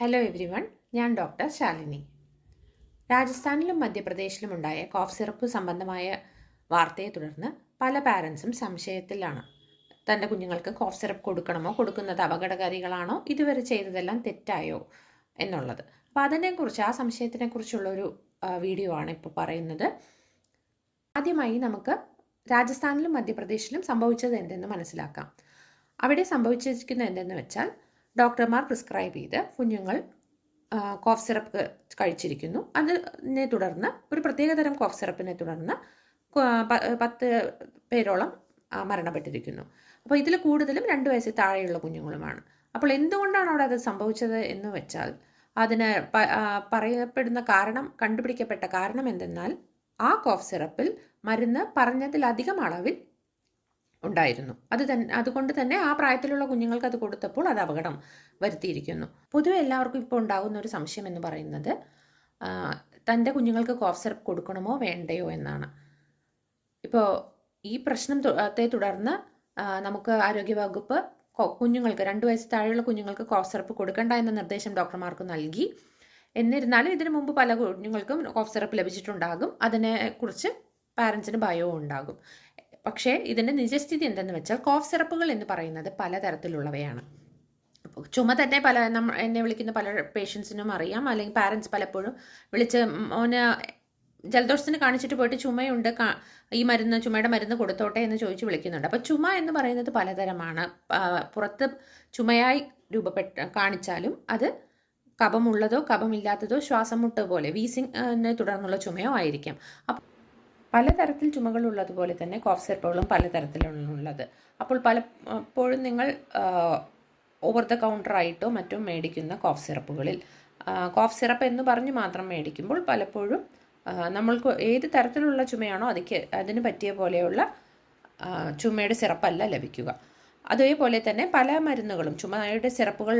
Hello everyone, ഞാൻ doctor Shalini. രാജസ്ഥാനിലും മധ്യപ്രദേശിലും ഉണ്ടായ കോഫ് സിറപ്പ് സംബന്ധമായ വാർത്തയെ തുടർന്ന് പല പാരൻസും സംശയത്തിലാണ്. തൻ്റെ കുഞ്ഞുങ്ങൾക്ക് കോഫ് സിറപ്പ് കൊടുക്കണമോ, കൊടുക്കുന്നത് അപകടകാരികളാണോ, ഇതുവരെ ചെയ്തതെല്ലാം തെറ്റായോ എന്നുള്ളത്. അപ്പോൾ അതിനെക്കുറിച്ച്, ആ സംശയത്തിനെക്കുറിച്ചുള്ളൊരു വീഡിയോ ആണ് ഇപ്പോൾ പറയുന്നത്. ആദ്യമായി നമുക്ക് രാജസ്ഥാനിലും മധ്യപ്രദേശിലും സംഭവിച്ചത് എന്തെന്ന് മനസ്സിലാക്കാം. അവിടെ സംഭവിച്ചിരിക്കുന്നത് എന്തെന്ന് വെച്ചാൽ, ഡോക്ടർമാർ പ്രിസ്ക്രൈബ് ചെയ്ത് കുഞ്ഞുങ്ങൾ കോഫ് സിറപ്പ് കഴിച്ചിരിക്കുന്നു. അതിനെ തുടർന്ന് ഒരു പ്രത്യേകതരം കോഫ് സിറപ്പിനെ തുടർന്ന് 10 പേരോളം മരണപ്പെട്ടിരിക്കുന്നു. അപ്പോൾ ഇതിൽ കൂടുതലും 2 വയസ്സിൽ താഴെയുള്ള കുഞ്ഞുങ്ങളുമാണ്. അപ്പോൾ എന്തുകൊണ്ടാണ് അവിടെ അത് സംഭവിച്ചത് എന്ന് വെച്ചാൽ, അതിന് പറയപ്പെടുന്ന കാരണം, കണ്ടുപിടിക്കപ്പെട്ട കാരണം എന്തെന്നാൽ, ആ കോഫ് സിറപ്പിൽ മരുന്ന് പറഞ്ഞതിലധികം അളവിൽ ഉണ്ടായിരുന്നു. അതുകൊണ്ട് തന്നെ ആ പ്രായത്തിലുള്ള കുഞ്ഞുങ്ങൾക്ക് അത് കൊടുത്തപ്പോൾ അത് അപകടം വരുത്തിയിരിക്കുന്നു. പൊതുവെ എല്ലാവർക്കും ഇപ്പോൾ ഉണ്ടാകുന്ന ഒരു സംശയം എന്ന് പറയുന്നത്, തൻ്റെ കുഞ്ഞുങ്ങൾക്ക് കോഫ് സിറപ്പ് കൊടുക്കണമോ വേണ്ടയോ എന്നാണ്. ഇപ്പോൾ ഈ പ്രശ്നത്തെ തുടർന്ന് നമുക്ക് ആരോഗ്യവകുപ്പ് കുഞ്ഞുങ്ങൾക്ക് 2 വയസ്സ് താഴെയുള്ള കുഞ്ഞുങ്ങൾക്ക് കോഫ് സിറപ്പ് കൊടുക്കണ്ട എന്ന നിർദ്ദേശം ഡോക്ടർമാർക്ക് നൽകി. എന്നിരുന്നാലും ഇതിനു മുമ്പ് പല കുഞ്ഞുങ്ങൾക്കും കോഫ് സിറപ്പ് ലഭിച്ചിട്ടുണ്ടാകും. അതിനെക്കുറിച്ച് പാരൻസിന് ഭയവും ഉണ്ടാകും. പക്ഷേ ഇതിൻ്റെ നിജസ്ഥിതി എന്തെന്ന് വെച്ചാൽ, കോഫ് സിറപ്പുകൾ എന്ന് പറയുന്നത് പലതരത്തിലുള്ളവയാണ്. ചുമ തന്നെ എന്നെ വിളിക്കുന്ന പല പേഷ്യൻസിനും അറിയാം, അല്ലെങ്കിൽ പാരൻസ് പലപ്പോഴും വിളിച്ച് മോന് ജലദോഷത്തിന് കാണിച്ചിട്ട് പോയിട്ട് ചുമയുണ്ട്, ഈ ചുമയുടെ മരുന്ന് കൊടുത്തോട്ടെ എന്ന് ചോദിച്ച് വിളിക്കുന്നുണ്ട്. അപ്പോൾ ചുമ എന്ന് പറയുന്നത് പലതരമാണ്. പുറത്ത് ചുമയായി കാണിച്ചാലും അത് കഫമുള്ളതോ കഫമില്ലാത്തതോ ശ്വാസം മുട്ട് പോലെ വീസിങ്ങിനെ തുടർന്നുള്ള ചുമയോ ആയിരിക്കാം. പലതരത്തിൽ ചുമകളുള്ളതുപോലെ തന്നെ കോഫ് സിറപ്പുകളും പലതരത്തിലുള്ളത്. അപ്പോൾ പലപ്പോഴും നിങ്ങൾ ഓവർ ദ കൗണ്ടറായിട്ടോ മറ്റും മേടിക്കുന്ന കോഫ് സിറപ്പുകളിൽ കോഫ് സിറപ്പ് എന്ന് പറഞ്ഞ് മാത്രം മേടിക്കുമ്പോൾ പലപ്പോഴും നമ്മൾക്ക് ഏത് തരത്തിലുള്ള ചുമയാണോ അതിന് പറ്റിയ പോലെയുള്ള ചുമയുടെ സിറപ്പല്ല ലഭിക്കുക. അതേപോലെ തന്നെ പല മരുന്നുകളും, ചുമയുടെ സിറപ്പുകൾ,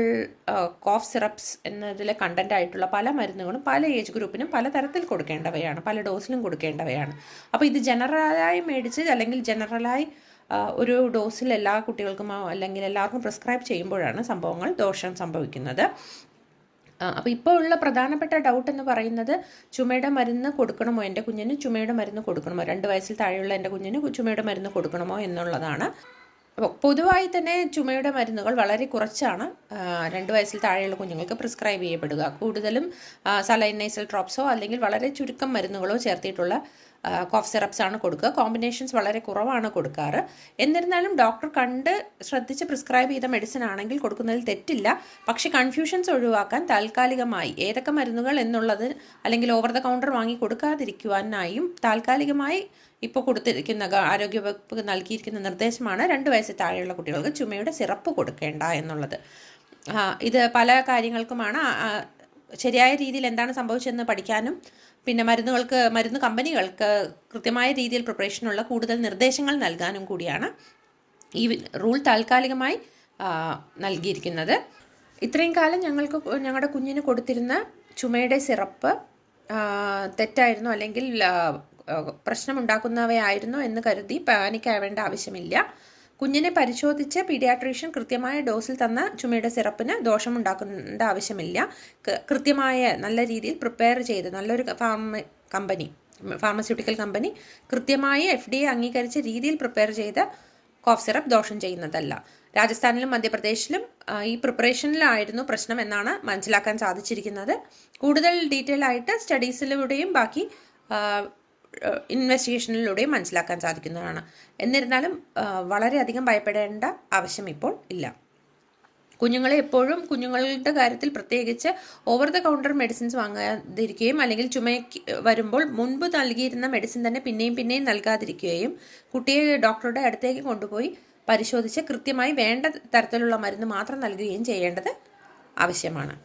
കോഫ് സിറപ്സ് എന്നതിലെ കണ്ടൻ്റ് ആയിട്ടുള്ള പല മരുന്നുകളും പല ഏജ് ഗ്രൂപ്പിനും പല തരത്തിൽ കൊടുക്കേണ്ടവയാണ്, പല ഡോസിലും കൊടുക്കേണ്ടവയാണ്. അപ്പോൾ ഇത് ജനറലായി മേടിച്ച്, അല്ലെങ്കിൽ ജനറലായി ഒരു ഡോസിൽ എല്ലാ കുട്ടികൾക്കും അല്ലെങ്കിൽ എല്ലാവർക്കും പ്രിസ്ക്രൈബ് ചെയ്യുമ്പോഴാണ് ദോഷം സംഭവിക്കുന്നത്. അപ്പോൾ ഇപ്പോൾ ഉള്ള പ്രധാനപ്പെട്ട ഡൗട്ട് എന്ന് പറയുന്നത്, ചുമയുടെ മരുന്ന് കൊടുക്കണമോ, എൻ്റെ കുഞ്ഞിന് ചുമയുടെ മരുന്ന് കൊടുക്കണമോ, 2 വയസ്സിൽ താഴെയുള്ള എൻ്റെ കുഞ്ഞിന് ചുമയുടെ മരുന്ന് കൊടുക്കണമോ എന്നുള്ളതാണ്. അപ്പോൾ പൊതുവായി തന്നെ ചുമയുടെ മരുന്നുകൾ വളരെ കുറച്ചാണ് 2 വയസ്സിൽ താഴെയുള്ള കുഞ്ഞുങ്ങൾക്ക് പ്രിസ്ക്രൈബ് ചെയ്യപ്പെടുക. കൂടുതലും സലൈൻ നേസൽ ഡ്രോപ്സോ അല്ലെങ്കിൽ വളരെ ചുരുക്കം മരുന്നുകളോ ചേർത്തിട്ടുള്ള കോഫ് സിറപ്സ് ആണ് കൊടുക്കുക. കോമ്പിനേഷൻസ് വളരെ കുറവാണ് കൊടുക്കാറ്. എന്നിരുന്നാലും ഡോക്ടർ കണ്ട് ശ്രദ്ധിച്ച് പ്രിസ്ക്രൈബ് ചെയ്ത മെഡിസിൻ ആണെങ്കിൽ കൊടുക്കുന്നതിൽ തെറ്റില്ല. പക്ഷേ കൺഫ്യൂഷൻസ് ഒഴിവാക്കാൻ താൽക്കാലികമായി ഏതൊക്കെ മരുന്നുകൾ എന്നുള്ളത്, അല്ലെങ്കിൽ ഓവർ ദ കൗണ്ടർ വാങ്ങി കൊടുക്കാതിരിക്കുവാനായും താൽക്കാലികമായി ഇപ്പോൾ കൊടുത്തിരിക്കുന്ന ആരോഗ്യവകുപ്പ് നൽകിയിരിക്കുന്ന നിർദ്ദേശമാണ് 2 വയസ്സിൽ താഴെയുള്ള കുട്ടികൾക്ക് ചുമയുടെ സിറപ്പ് കൊടുക്കേണ്ട എന്നുള്ളത്. ഇത് പല കാര്യങ്ങൾക്കുമാണ്. ശരിയായ രീതിയിൽ എന്താണ് സംഭവിച്ചതെന്ന് പഠിക്കാനും, പിന്നെ മരുന്ന് കമ്പനികൾക്ക് കൃത്യമായ രീതിയിൽ പ്രിപ്പറേഷനുള്ള കൂടുതൽ നിർദ്ദേശങ്ങൾ നൽകാനും കൂടിയാണ് ഈ റൂൾ താൽക്കാലികമായി നൽകിയിരിക്കുന്നത്. ഇത്രയും കാലം ഞങ്ങളുടെ കുഞ്ഞിന് കൊടുത്തിരുന്ന ചുമയുടെ സിറപ്പ് തെറ്റായിരുന്നു, അല്ലെങ്കിൽ പ്രശ്നമുണ്ടാക്കുന്നവയായിരുന്നു എന്ന് കരുതി പാനിക്കാവേണ്ട ആവശ്യമില്ല. കുഞ്ഞിനെ പരിശോധിച്ച് പീഡിയാട്രീഷ്യൻ കൃത്യമായ ഡോസിൽ തന്ന ചുമയുടെ സിറപ്പിന് ദോഷമുണ്ടാക്കേണ്ട ആവശ്യമില്ല. കൃത്യമായ നല്ല രീതിയിൽ പ്രിപ്പയർ ചെയ്ത് നല്ലൊരു ഫാർമസ്യൂട്ടിക്കൽ കമ്പനി കൃത്യമായി FDA അംഗീകരിച്ച രീതിയിൽ പ്രിപ്പയർ ചെയ്ത കോഫ് സിറപ്പ് ദോഷം ചെയ്യുന്നതല്ല. രാജസ്ഥാനിലും മധ്യപ്രദേശിലും ഈ പ്രിപ്പറേഷനിലായിരുന്നു പ്രശ്നം എന്നാണ് മനസ്സിലാക്കാൻ സാധിച്ചിരിക്കുന്നത്. കൂടുതൽ ഡീറ്റെയിൽ ആയിട്ട് സ്റ്റഡീസിലൂടെയും ബാക്കി ഇൻവെസ്റ്റിഗേഷനിലൂടെയും മനസ്സിലാക്കാൻ സാധിക്കുന്നതാണ്. എന്നിരുന്നാലും വളരെയധികം ഭയപ്പെടേണ്ട ആവശ്യം ഇപ്പോൾ ഇല്ല. കുഞ്ഞുങ്ങളെ എപ്പോഴും കുഞ്ഞുങ്ങളുടെ കാര്യത്തിൽ പ്രത്യേകിച്ച് ഓവർ ദ കൗണ്ടർ മെഡിസിൻസ് വാങ്ങാതിരിക്കുകയും, അല്ലെങ്കിൽ ചുമയ്ക്ക് വരുമ്പോൾ മുൻപ് നൽകിയിരുന്ന മെഡിസിൻ തന്നെ പിന്നെയും നൽകാതിരിക്കുകയും, കുട്ടിയെ ഡോക്ടറുടെ അടുത്തേക്ക് കൊണ്ടുപോയി പരിശോധിച്ച് കൃത്യമായി വേണ്ട തരത്തിലുള്ള മരുന്ന് മാത്രം നൽകുകയും ചെയ്യേണ്ടത് ആവശ്യമാണ്.